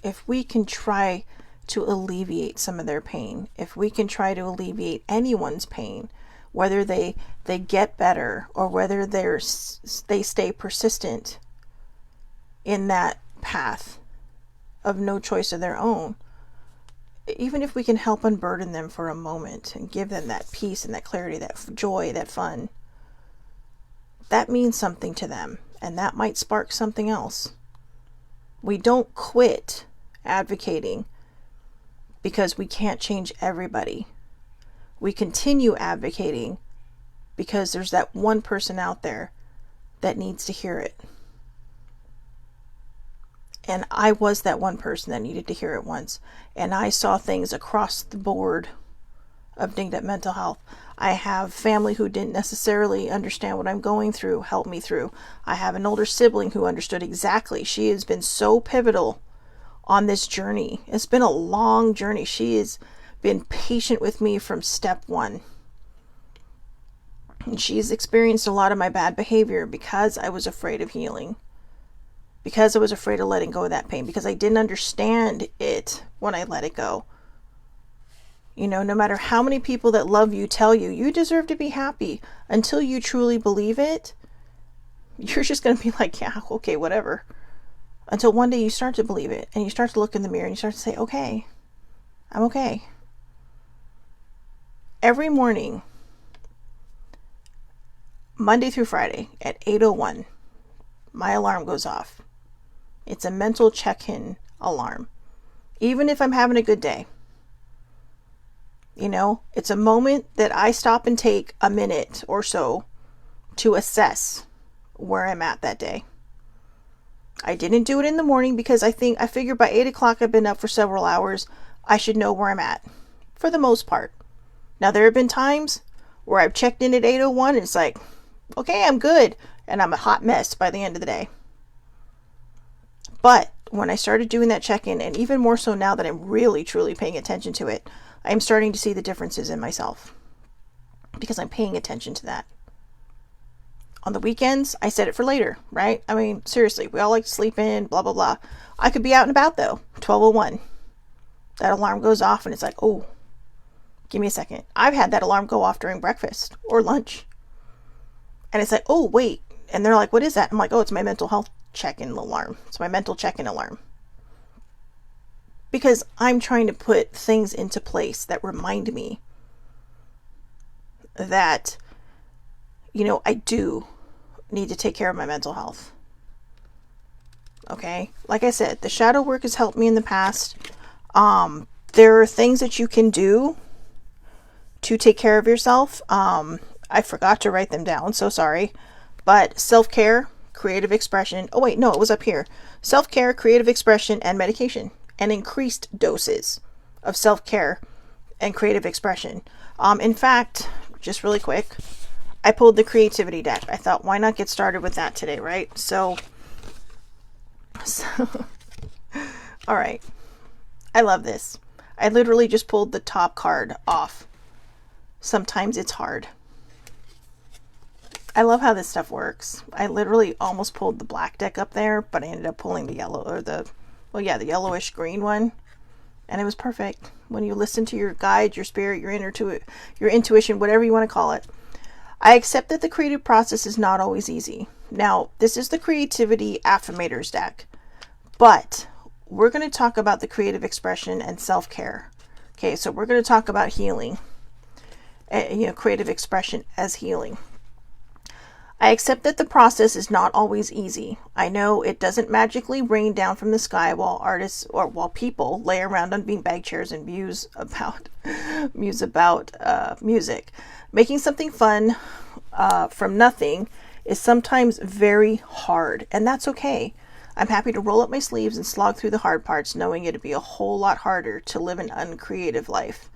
Speaker 1: if we can try to alleviate some of their pain, if we can try to alleviate anyone's pain, whether they get better or whether they stay persistent in that path of no choice of their own, even if we can help unburden them for a moment and give them that peace and that clarity, that joy, that fun, that means something to them, and that might spark something else. We don't quit advocating because we can't change everybody. We continue advocating because there's that one person out there that needs to hear it. And I was that one person that needed to hear it once. And I saw things across the board of dinged up mental health. I have family who didn't necessarily understand what I'm going through, help me through. I have an older sibling who understood exactly. She has been so pivotal on this journey. It's been a long journey. She has been patient with me from step one. And she's experienced a lot of my bad behavior because I was afraid of healing. Because I was afraid of letting go of that pain. Because I didn't understand it when I let it go. You know, no matter how many people that love you tell you, you deserve to be happy, until you truly believe it, you're just going to be like, yeah, okay, whatever. Until one day you start to believe it and you start to look in the mirror and you start to say, okay, I'm okay. Every morning, Monday through Friday at 8:01, my alarm goes off. It's a mental check-in alarm. Even if I'm having a good day. You know, it's a moment that I stop and take a minute or so to assess where I'm at that day. I didn't do it in the morning because I figured by 8 o'clock I've been up for several hours. I should know where I'm at for the most part. Now, there have been times where I've checked in at 8:01 and it's like, okay, I'm good. And I'm a hot mess by the end of the day. But when I started doing that check-in, and even more so now that I'm really, truly paying attention to it, I'm starting to see the differences in myself because I'm paying attention to that. On the weekends, I set it for later, right? I mean, seriously, we all like to sleep in, blah, blah, blah. I could be out and about though, 12:01. That alarm goes off and it's like, oh, give me a second. I've had that alarm go off during breakfast or lunch. And it's like, oh, wait. And they're like, what is that? I'm like, oh, it's my mental health check-in alarm. It's my mental check-in alarm. Because I'm trying to put things into place that remind me that, you know, I do need to take care of my mental health. Okay? Like I said, the shadow work has helped me in the past. There are things that you can do to take care of yourself. I forgot to write them down, so sorry. But self-care, creative expression. Oh wait, no, it was up here. Self-care, creative expression, and medication. And increased doses of self-care and creative expression. In fact, just really quick, I pulled the creativity deck. I thought, why not get started with that today, right? So all right. I love this. I literally just pulled the top card off. Sometimes it's hard. I love how this stuff works. I literally almost pulled the black deck up there, but I ended up pulling the yellow, or the yellowish green one. And it was perfect. When you listen to your guide, your spirit, your intuition, whatever you want to call it. I accept that the creative process is not always easy. Now, this is the creativity affirmators deck, but we're going to talk about the creative expression and self-care. Okay, so we're going to talk about healing, creative expression as healing. I accept that the process is not always easy. I know it doesn't magically rain down from the sky while people lay around on beanbag chairs and muse about music. Making something fun from nothing is sometimes very hard, and that's okay. I'm happy to roll up my sleeves and slog through the hard parts, knowing it'd be a whole lot harder to live an uncreative life.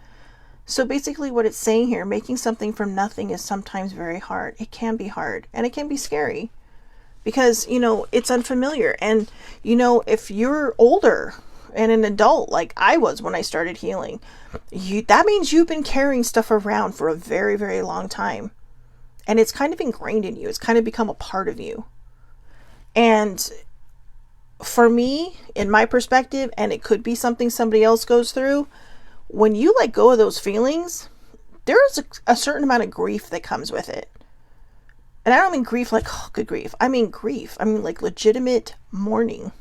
Speaker 1: So basically what it's saying here, making something from nothing is sometimes very hard. It can be hard, and it can be scary because, it's unfamiliar. And, if you're older and an adult like I was when I started healing, that means you've been carrying stuff around for a very, very long time. And it's kind of ingrained in you. It's kind of become a part of you. And for me, in my perspective, and it could be something somebody else goes through, when you let go of those feelings, there's a certain amount of grief that comes with it. And I don't mean grief like, oh, good grief. I mean grief. I mean like legitimate mourning.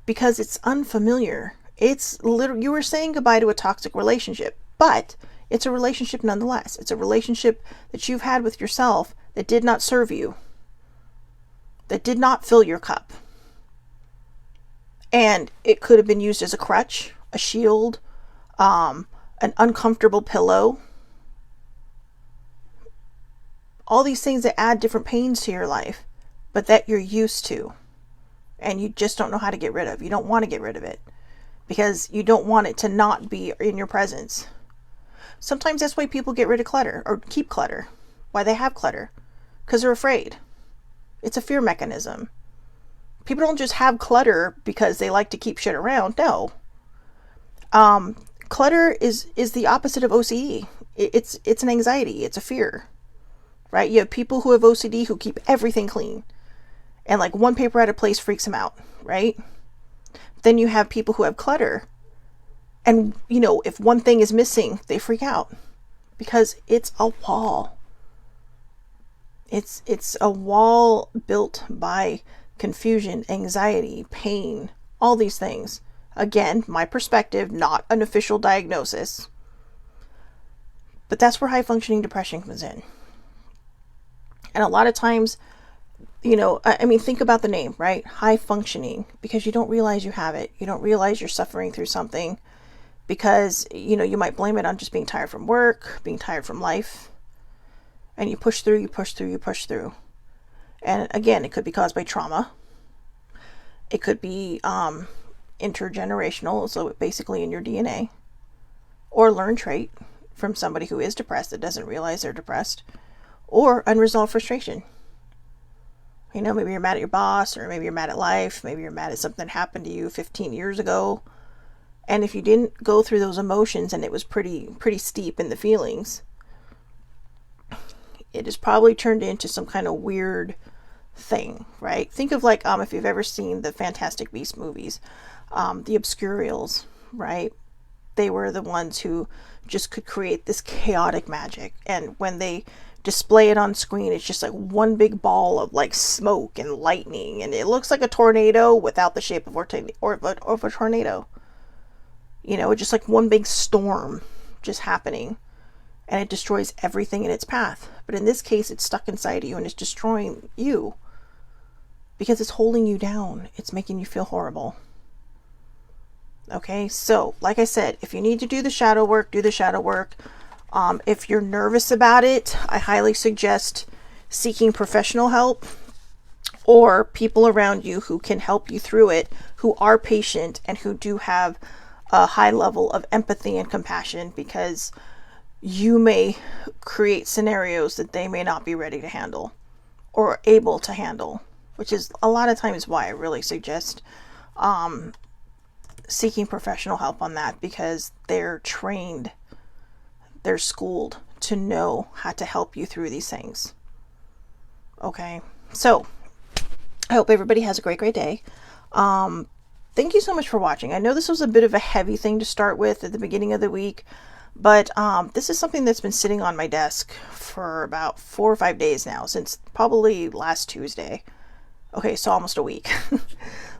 Speaker 1: Because it's unfamiliar. It's literally, you were saying goodbye to a toxic relationship, but it's a relationship nonetheless. It's a relationship that you've had with yourself that did not serve you, that did not fill your cup. And it could have been used as a crutch, a shield, an uncomfortable pillow. All these things that add different pains to your life, but that you're used to. And you just don't know how to get rid of. You don't want to get rid of it because you don't want it to not be in your presence. Sometimes that's why people get rid of clutter or keep clutter. Why they have clutter. Because they're afraid. It's a fear mechanism. People don't just have clutter because they like to keep shit around. No. Clutter is the opposite of OCD. It's an anxiety. It's a fear, right? You have people who have OCD who keep everything clean, and like one paper out of place freaks them out, right? Then you have people who have clutter, and if one thing is missing, they freak out because it's a wall. It's a wall built by confusion, anxiety, pain, all these things. Again, my perspective, not an official diagnosis. But that's where high functioning depression comes in. And a lot of times, think about the name, right? High functioning, because you don't realize you have it. You don't realize you're suffering through something because, you might blame it on just being tired from work, being tired from life. And you push through, you push through, you push through. And again, it could be caused by trauma. It could be, intergenerational, so basically in your DNA, or learned trait from somebody who is depressed that doesn't realize they're depressed, or unresolved frustration. Maybe you're mad at your boss, or maybe you're mad at life, maybe you're mad at something that happened to you 15 years ago, and if you didn't go through those emotions and it was pretty steep in the feelings, it is probably turned into some kind of weird thing, right? Think of like if you've ever seen the Fantastic Beasts movies, the Obscurials, right? They were the ones who just could create this chaotic magic, and when they display it on screen, it's just like one big ball of like smoke and lightning, and it looks like a tornado without the shape of a tornado. It's just like one big storm just happening, and it destroys everything in its path. But in this case, it's stuck inside of you and it's destroying you because it's holding you down. It's making you feel horrible. Okay, so like I said, if you need to do the shadow work, do the shadow work. If you're nervous about it, I highly suggest seeking professional help or people around you who can help you through it, who are patient and who do have a high level of empathy and compassion, because you may create scenarios that they may not be ready to handle or able to handle, which is a lot of times why I really suggest seeking professional help on that, because they're trained, they're schooled to know how to help you through these things. Okay, so I hope everybody has a great day. thank you so much for watching. I know this was a bit of a heavy thing to start with at the beginning of the week, but this is something that's been sitting on my desk for about 4 or 5 days now, since probably last Tuesday. Okay, so almost a week.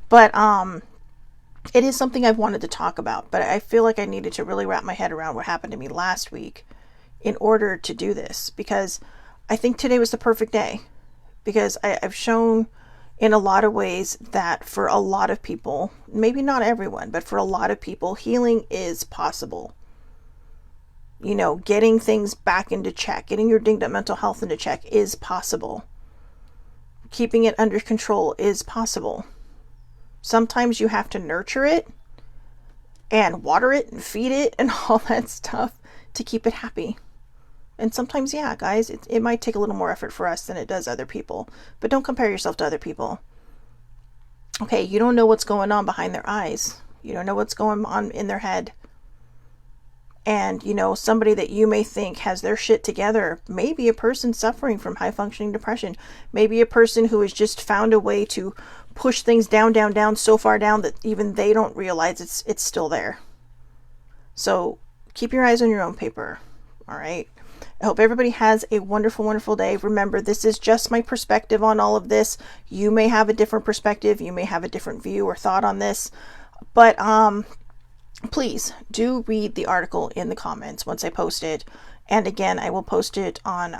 Speaker 1: But it is something I've wanted to talk about, but I feel like I needed to really wrap my head around what happened to me last week in order to do this, because I think today was the perfect day, because I've shown in a lot of ways that for a lot of people, maybe not everyone, but for a lot of people, healing is possible. You know, getting things back into check, getting your dinged up mental health into check is possible. Keeping it under control is possible. Sometimes you have to nurture it and water it and feed it and all that stuff to keep it happy. And sometimes, yeah, guys, it might take a little more effort for us than it does other people. But don't compare yourself to other people. Okay, you don't know what's going on behind their eyes. You don't know what's going on in their head. And, you know, somebody that you may think has their shit together, maybe a person suffering from high functioning depression, maybe a person who has just found a way to push things down, down, down, so far down that even they don't realize it's still there. So keep your eyes on your own paper. All right. I hope everybody has a wonderful, wonderful day. Remember, this is just my perspective on all of this. You may have a different perspective. You may have a different view or thought on this. But please do read the article in the comments once I post it. And again, I will post it on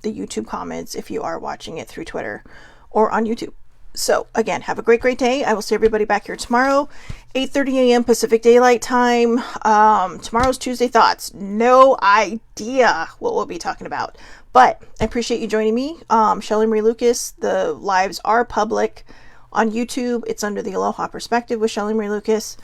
Speaker 1: the YouTube comments if you are watching it through Twitter or on YouTube. So again, have a great, great day. I will see everybody back here tomorrow, 8:30 a.m. Pacific Daylight Time. Tomorrow's Tuesday Thoughts. No idea what we'll be talking about, but I appreciate you joining me. Shelly Marie Lucas. The lives are public on YouTube. It's under the Aloha Perspective with Shelly Marie Lucas.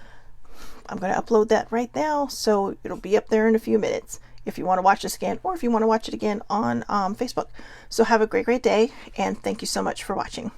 Speaker 1: I'm going to upload that right now, so it'll be up there in a few minutes if you want to watch this again, or if you want to watch it again on Facebook. So have a great, great day, and thank you so much for watching.